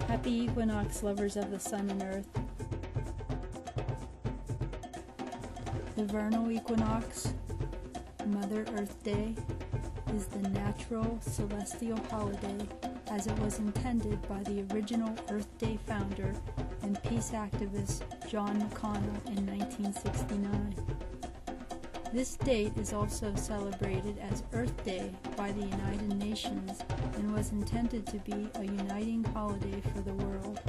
Happy equinox, lovers of the sun and earth. The vernal equinox, Mother Earth Day, is the natural celestial holiday as it was intended by the original Earth Day founder and peace activist John McConnell in 1969. This date is also celebrated as Earth Day by the United Nations and was intended to be a uniting holiday for the world.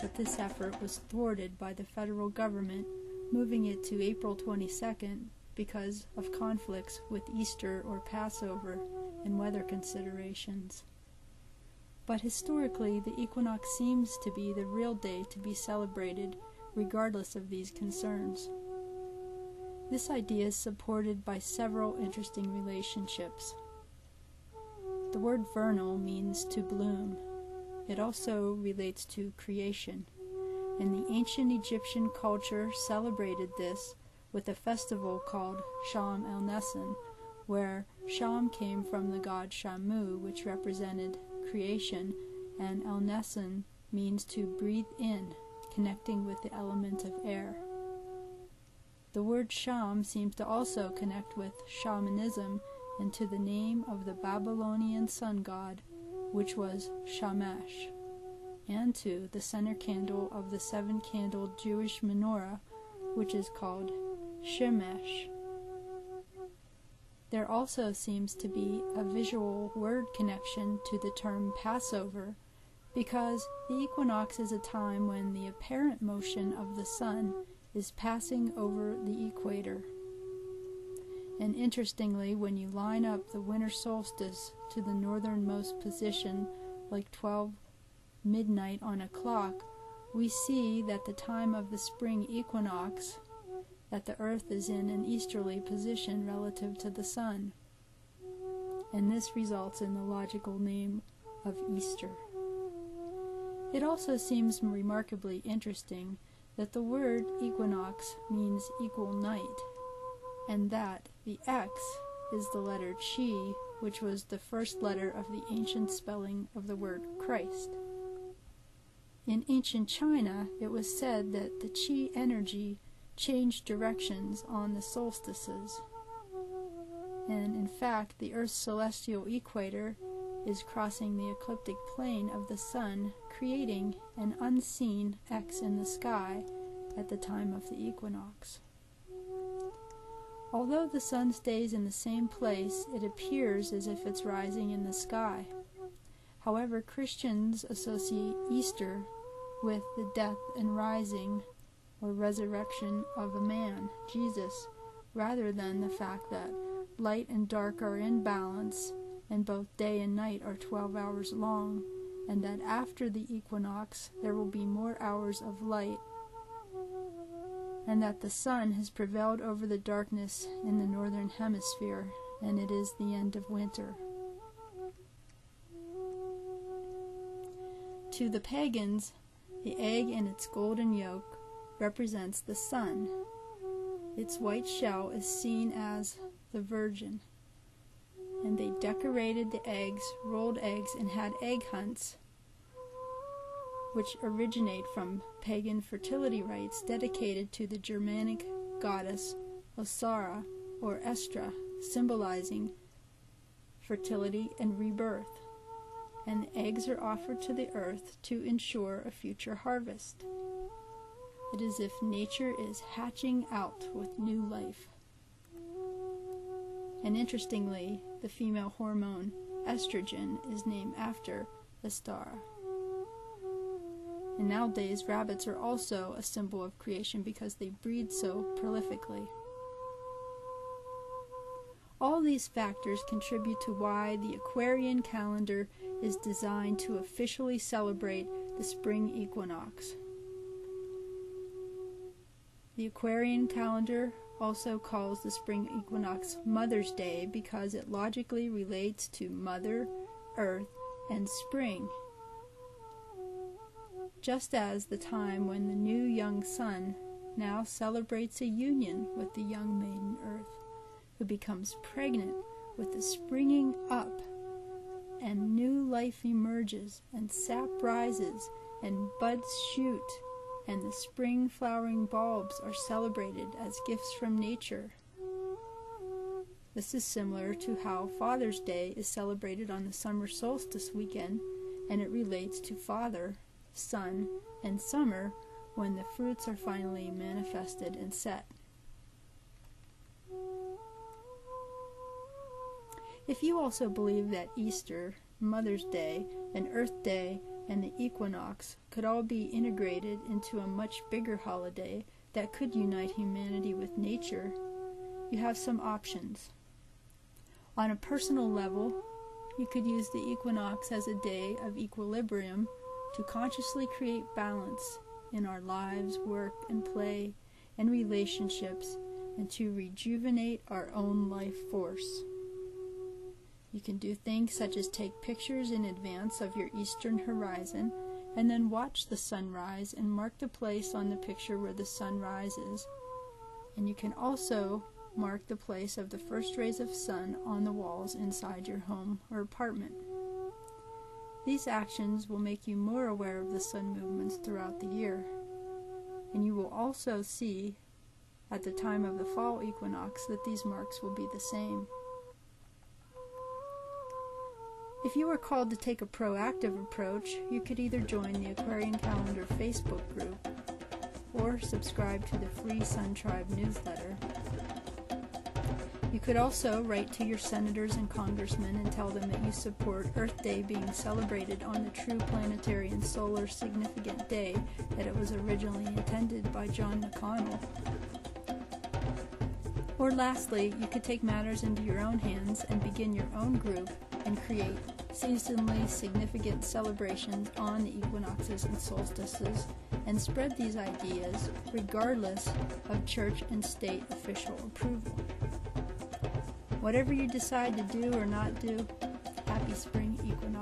But this effort was thwarted by the federal government, moving it to April 22nd because of conflicts with Easter or Passover and weather considerations. But historically, the equinox seems to be the real day to be celebrated, regardless of these concerns. This idea is supported by several interesting relationships. The word vernal means to bloom. It also relates to creation, and the ancient Egyptian culture celebrated this with a festival called Sham el-Nessun, where Sham came from the god Shamu, which represented creation, and el-Nessun means to breathe in, connecting with the element of air. The word Sham seems to also connect with Shamanism and to the name of the Babylonian sun god, which was Shamash, and to the center candle of the seven-candled Jewish menorah, which is called Shemesh. There also seems to be a visual word connection to the term Passover, because the equinox is a time when the apparent motion of the sun is passing over the equator. And interestingly, when you line up the winter solstice to the northernmost position, like 12 midnight on a clock, we see that the time of the spring equinox, that the earth is in an easterly position relative to the sun. And this results in the logical name of Easter. It also seems remarkably interesting that the word equinox means equal night, and that the X is the letter Chi, which was the first letter of the ancient spelling of the word Christ. In ancient China, it was said that the Chi energy changed directions on the solstices, and in fact the Earth's celestial equator is crossing the ecliptic plane of the sun, creating an unseen X in the sky at the time of the equinox. Although the sun stays in the same place, it appears as if it's rising in the sky. However, Christians associate Easter with the death and rising or resurrection of a man, Jesus, rather than the fact that light and dark are in balance and both day and night are 12 hours long, and that after the equinox there will be more hours of light, and that the sun has prevailed over the darkness in the northern hemisphere, and it is the end of winter. To the pagans, the egg and its golden yolk represents the sun. Its white shell is seen as the Virgin, and they decorated the eggs, rolled eggs, and had egg hunts, which originate from pagan fertility rites dedicated to the Germanic goddess Osara or Estra, symbolizing fertility and rebirth, and the eggs are offered to the earth to ensure a future harvest. It is as if nature is hatching out with new life. And interestingly, the female hormone estrogen is named after the star. And nowadays, rabbits are also a symbol of creation because they breed so prolifically. All these factors contribute to why the Aquarian calendar is designed to officially celebrate the spring equinox. The Aquarian calendar also calls the spring equinox Mother's Day because it logically relates to Mother, Earth, and spring, just as the time when the new young sun now celebrates a union with the young maiden Earth, who becomes pregnant with the springing up and new life emerges, and sap rises, and buds shoot, and the spring flowering bulbs are celebrated as gifts from nature. This is similar to how Father's Day is celebrated on the summer solstice weekend, and it relates to Father, Sun, and Summer when the fruits are finally manifested and set. If you also believe that Easter, Mother's Day, and Earth Day, and the equinox could all be integrated into a much bigger holiday that could unite humanity with nature, you have some options. On a personal level, you could use the equinox as a day of equilibrium to consciously create balance in our lives, work, and play, and relationships, and to rejuvenate our own life force. You can do things such as take pictures in advance of your eastern horizon, and then watch the sunrise and mark the place on the picture where the sun rises. And you can also mark the place of the first rays of sun on the walls inside your home or apartment. These actions will make you more aware of the sun movements throughout the year. And you will also see at the time of the fall equinox that these marks will be the same. If you are called to take a proactive approach, you could either join the Aquarian Calendar Facebook group or subscribe to the free Sun Tribe newsletter. You could also write to your senators and congressmen and tell them that you support Earth Day being celebrated on the true planetary and solar significant day that it was originally intended by John McConnell. Or lastly, you could take matters into your own hands and begin your own group and create seasonally significant celebrations on the equinoxes and solstices, and spread these ideas regardless of church and state official approval. Whatever you decide to do or not do, happy Spring Equinox.